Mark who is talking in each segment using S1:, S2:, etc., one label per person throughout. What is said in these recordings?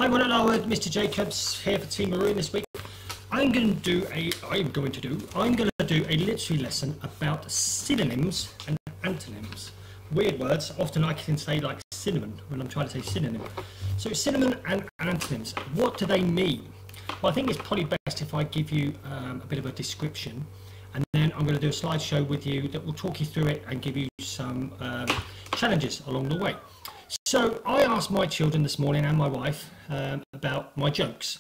S1: Hi, one and Howard, Mr. Jacobs here for Team Maroon this week. I'm going to do a literary lesson about synonyms and antonyms. Weird words. Often I can say like cinnamon when I'm trying to say synonym. So cinnamon and antonyms. What do they mean? Well, I think it's probably best if I give you a bit of a description, and then I'm going to do a slideshow with you that will talk you through it and give you some challenges along the way. So I asked my children this morning and my wife about my jokes.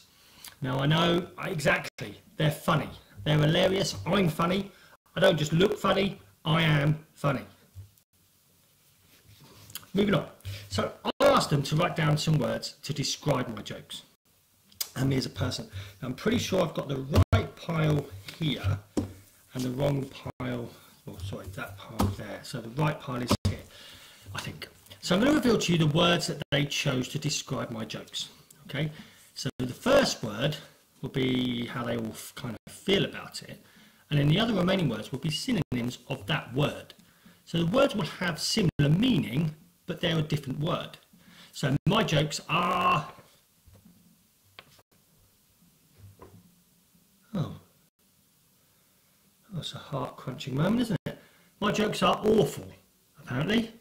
S1: Now I know exactly, they're funny, they're hilarious, I'm funny, I don't just look funny, I am funny. Moving on. So I asked them to write down some words to describe my jokes and me as a person. Now, I'm pretty sure I've got the right pile here and the wrong pile, oh sorry, that pile there. So the right pile is here, I think. So I'm going to reveal to you the words that they chose to describe my jokes. Okay, so the first word will be how they all kind of feel about it, and then the other remaining words will be synonyms of that word. So the words will have similar meaning, but they're a different word. So my jokes are... Oh, that's a heart-crunching moment, isn't it? My jokes are awful, apparently.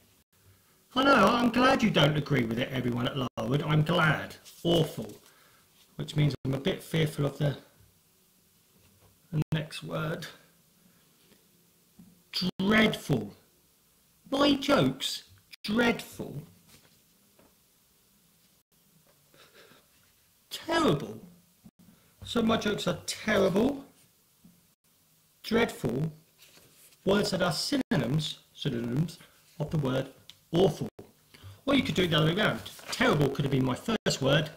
S1: I know, I'm glad you don't agree with it, everyone at Larwood. I'm glad. Awful. Which means I'm a bit fearful of the next word. Dreadful. My jokes? Dreadful. Terrible. So my jokes are terrible, dreadful, words that are synonyms of the word awful. Or you could do it the other way around. Terrible could have been my first word,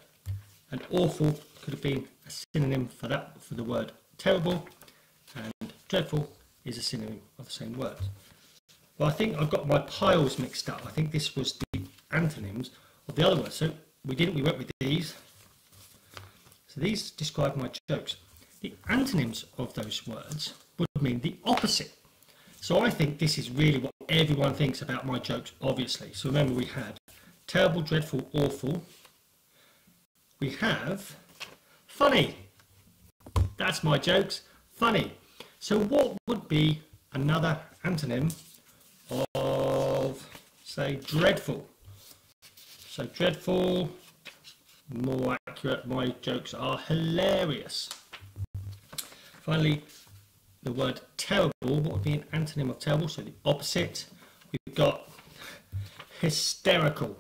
S1: and awful could have been a synonym for the word terrible, and dreadful is a synonym of the same word. Well, I think I've got my piles mixed up. I think this was the antonyms of the other words. So we went with these. So these describe my jokes. The antonyms of those words would mean the opposite. So I think this is really what everyone thinks about my jokes, obviously. So remember, we had terrible, dreadful, awful. We have funny. That's my jokes, funny. So what would be another antonym of, say, dreadful? So dreadful, more accurate, my jokes are hilarious. Finally, the word terrible, what would be an antonym of terrible? So the opposite, we've got hysterical.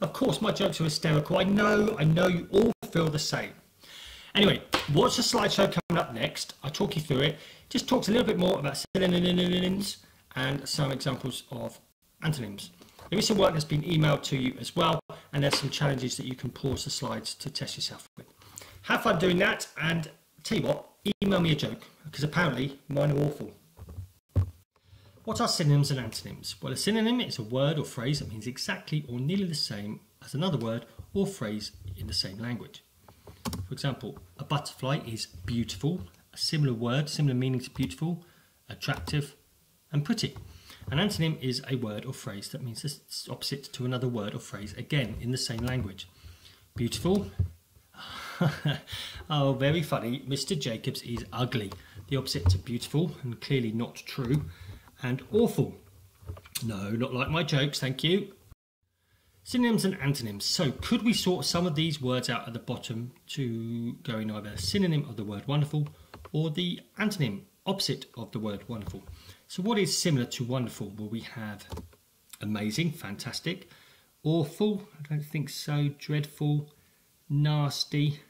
S1: Of course, my jokes are hysterical. I know you all feel the same. Anyway, watch the slideshow coming up next. I'll talk you through it. Just talks a little bit more about synonyms and some examples of antonyms. There is some work that's been emailed to you as well, and there's some challenges that you can pause the slides to test yourself with. Have fun doing that, and tell you what, email me a joke, because apparently mine are awful. What are synonyms and antonyms? Well, a synonym is a word or phrase that means exactly or nearly the same as another word or phrase in the same language. For example, a butterfly is beautiful, a similar word, similar meaning to beautiful, attractive, and pretty. An antonym is a word or phrase that means the opposite to another word or phrase, again in the same language. Beautiful. Oh, very funny. Mr. Jacobs is ugly. The opposite to beautiful, and clearly not true. And awful. No, not like my jokes, thank you. Synonyms and antonyms. So could we sort some of these words out at the bottom to go in either a synonym of the word wonderful or the antonym opposite of the word wonderful? So what is similar to wonderful? Well, we have amazing, fantastic, awful, I don't think so, dreadful, nasty,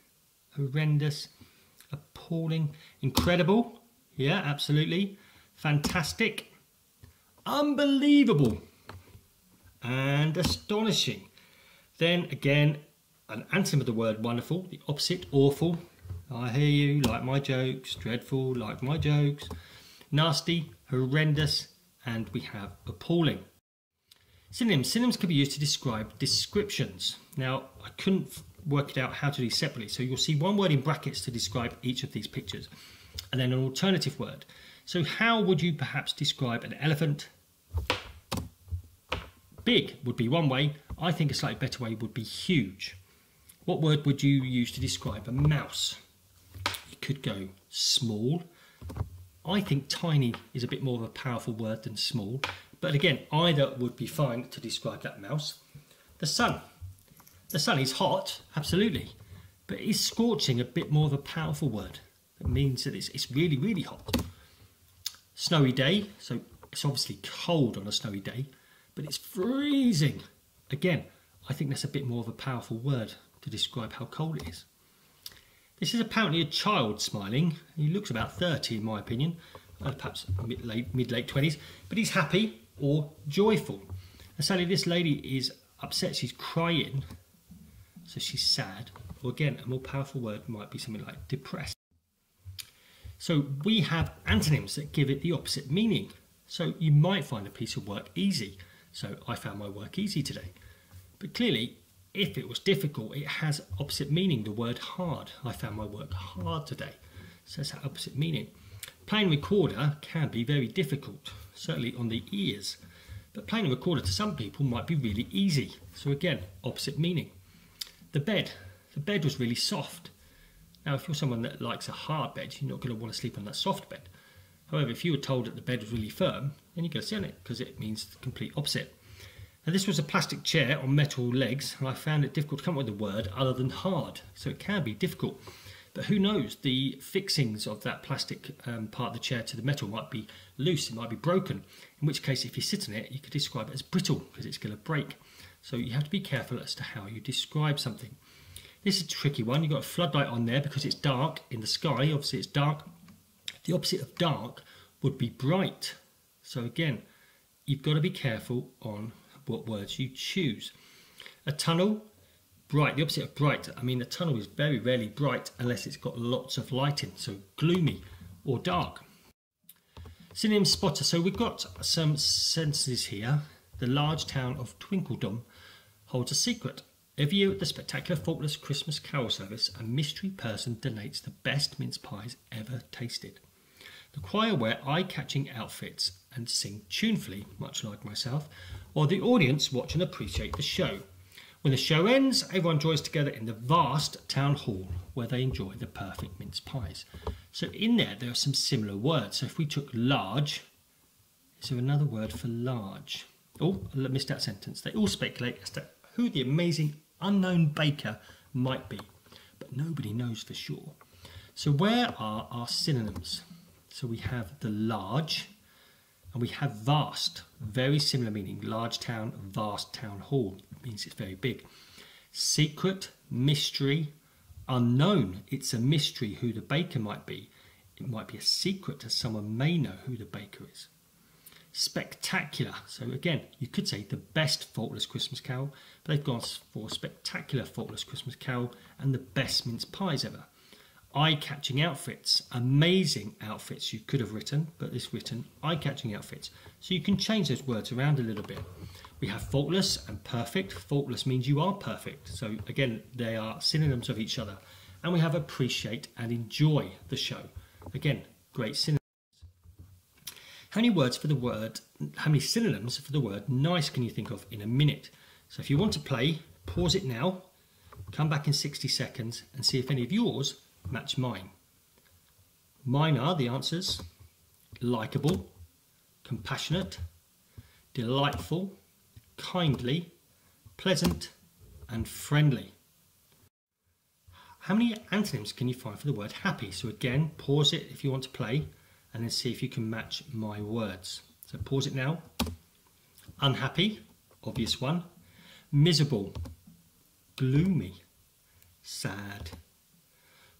S1: horrendous, appalling, incredible, yeah, absolutely, fantastic, unbelievable, and astonishing. Then again, an antonym of the word wonderful, the opposite, awful, I hear you, like my jokes, dreadful, like my jokes, nasty, horrendous, and we have appalling. Synonyms. Synonyms can be used to describe descriptions. Now, I couldn't work it out how to do these separately, so you'll see one word in brackets to describe each of these pictures, and then an alternative word. So how would you perhaps describe an elephant? Big would be one way. I think a slightly better way would be huge. What word would you use to describe a mouse? You could go small. I think tiny is a bit more of a powerful word than small, but again, either would be fine to describe that mouse. The sun. The sun is hot, absolutely, but is scorching a bit more of a powerful word? That means that it's really, really hot. Snowy day, so it's obviously cold on a snowy day, but it's freezing. Again, I think that's a bit more of a powerful word to describe how cold it is. This is apparently a child smiling. He looks about 30 in my opinion, perhaps mid-late 20s, but he's happy or joyful. And sadly this lady is upset, she's crying, so she's sad. Or again, a more powerful word might be something like depressed. So we have antonyms that give it the opposite meaning. So you might find a piece of work easy. So I found my work easy today. But clearly, if it was difficult, it has opposite meaning. The word hard. I found my work hard today. So it's that opposite meaning. Playing recorder can be very difficult, certainly on the ears. But playing a recorder to some people might be really easy. So again, opposite meaning. The bed. The bed was really soft. Now, if you're someone that likes a hard bed, you're not going to want to sleep on that soft bed. However, if you were told that the bed was really firm, then you're going to sit on it because it means the complete opposite. Now, this was a plastic chair on metal legs, and I found it difficult to come up with a word other than hard. So it can be difficult. But who knows, the fixings of that plastic part of the chair to the metal might be loose, it might be broken. In which case, if you sit on it, you could describe it as brittle because it's going to break. So you have to be careful as to how you describe something. This is a tricky one. You've got a floodlight on there because it's dark in the sky. Obviously, it's dark. The opposite of dark would be bright. So again, you've got to be careful on what words you choose. A tunnel, bright. The opposite of bright. I mean, a tunnel is very rarely bright unless it's got lots of light in. So gloomy or dark. Synonym Spotter. So we've got some sentences here. The large town of Twinkledom holds a secret. Every year at the spectacular faultless Christmas carol service, a mystery person donates the best mince pies ever tasted. The choir wear eye-catching outfits and sing tunefully, much like myself, while the audience watch and appreciate the show. When the show ends, everyone joins together in the vast town hall where they enjoy the perfect mince pies. So in there are some similar words. So if we took large, is there another word for large? Oh, I missed that sentence. They all speculate as to who the amazing unknown baker might be, but nobody knows for sure. So where are our synonyms? So we have the large and we have vast, very similar meaning. Large town, vast town hall. It means it's very big. Secret, mystery, unknown. It's a mystery who the baker might be. It might be a secret that someone may know who the baker is. Spectacular. So again, you could say the best faultless Christmas carol, but they've gone for spectacular faultless Christmas carol and the best mince pies ever. Eye-catching outfits, amazing outfits you could have written, but it's written eye-catching outfits. So you can change those words around a little bit. We have faultless and perfect. Faultless means you are perfect. So again, they are synonyms of each other. And we have appreciate and enjoy the show. Again, great synonyms. How many synonyms for the word nice can you think of in a minute? So if you want to play, pause it now, come back in 60 seconds and see if any of yours match mine. Mine are the answers: likeable, compassionate, delightful, kindly, pleasant and friendly. How many antonyms can you find for the word happy? So again, pause it if you want to play and then see if you can match my words. So pause it now. Unhappy, obvious one. Miserable, gloomy, sad,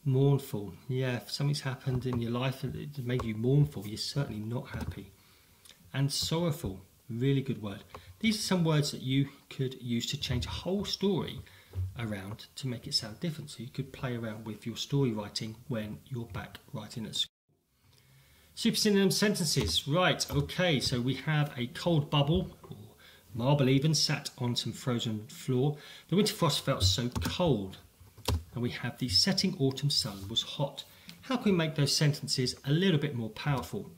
S1: mournful. Yeah, if something's happened in your life and it made you mournful, you're certainly not happy. And sorrowful, really good word. These are some words that you could use to change a whole story around to make it sound different. So you could play around with your story writing when you're back writing at school. Super synonym sentences. Right, okay, so we have a cold bubble, or marble even, sat on some frozen floor. The winter frost felt so cold. And we have the setting autumn sun was hot. How can we make those sentences a little bit more powerful?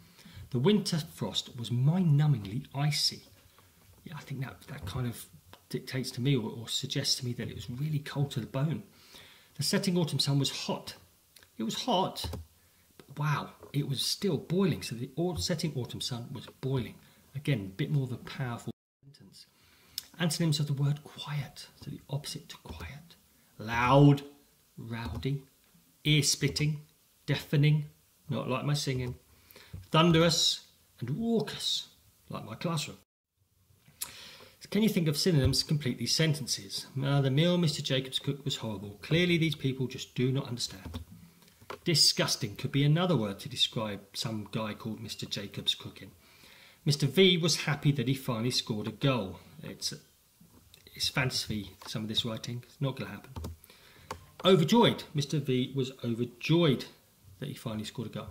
S1: The winter frost was mind-numbingly icy. Yeah, I think that kind of dictates to me or suggests to me that it was really cold to the bone. The setting autumn sun was hot. It was hot, but wow, it was still boiling. So the setting autumn sun was boiling. Again, a bit more of a powerful sentence. Antonyms of the word quiet, so the opposite to quiet. Loud, rowdy, ear-splitting, deafening, not like my singing, thunderous, and raucous, like my classroom. Can you think of synonyms to complete these sentences? The meal Mr. Jacobs cooked was horrible. Clearly these people just do not understand. Disgusting could be another word to describe some guy called Mr. Jacobs cooking. Mr. V was happy that he finally scored a goal. It's fantasy, some of this writing. It's not going to happen. Overjoyed. Mr. V was overjoyed that he finally scored a goal.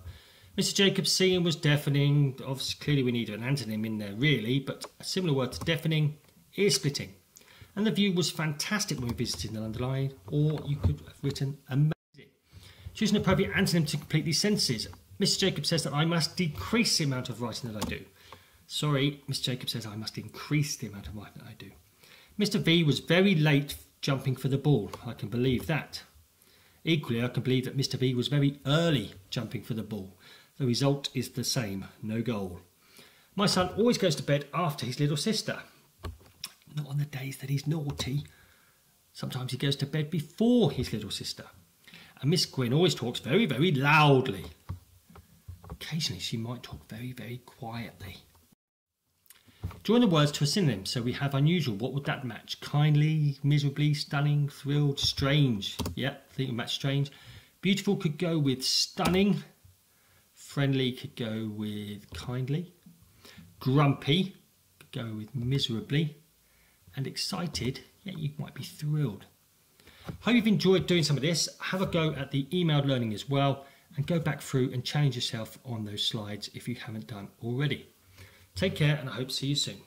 S1: Mr. Jacobs' singing was deafening. Obviously, clearly we need an antonym in there really, but a similar word to deafening, ear-splitting. And the view was fantastic when we visited the London Eye, or you could have written amazing. Choose an appropriate antonym to complete these sentences. Mr. Jacobs says that I must decrease the amount of writing that I do. Sorry, Mr. Jacobs says I must increase the amount of writing that I do. Mr. V was very late jumping for the ball. I can believe that. Equally, I can believe that Mr. V was very early jumping for the ball. The result is the same, no goal. My son always goes to bed after his little sister. Not on the days that he's naughty. Sometimes he goes to bed before his little sister. And Miss Gwyn always talks very, very loudly. Occasionally she might talk very, very quietly. Join the words to a synonym. So we have unusual. What would that match? Kindly, miserably, stunning, thrilled, strange. Yeah, I think it would match strange. Beautiful could go with stunning. Friendly could go with kindly. Grumpy could go with miserably. And excited, yeah, you might be thrilled. Hope you've enjoyed doing some of this. Have a go at the emailed learning as well, and go back through and challenge yourself on those slides if you haven't done already. Take care, and I hope to see you soon.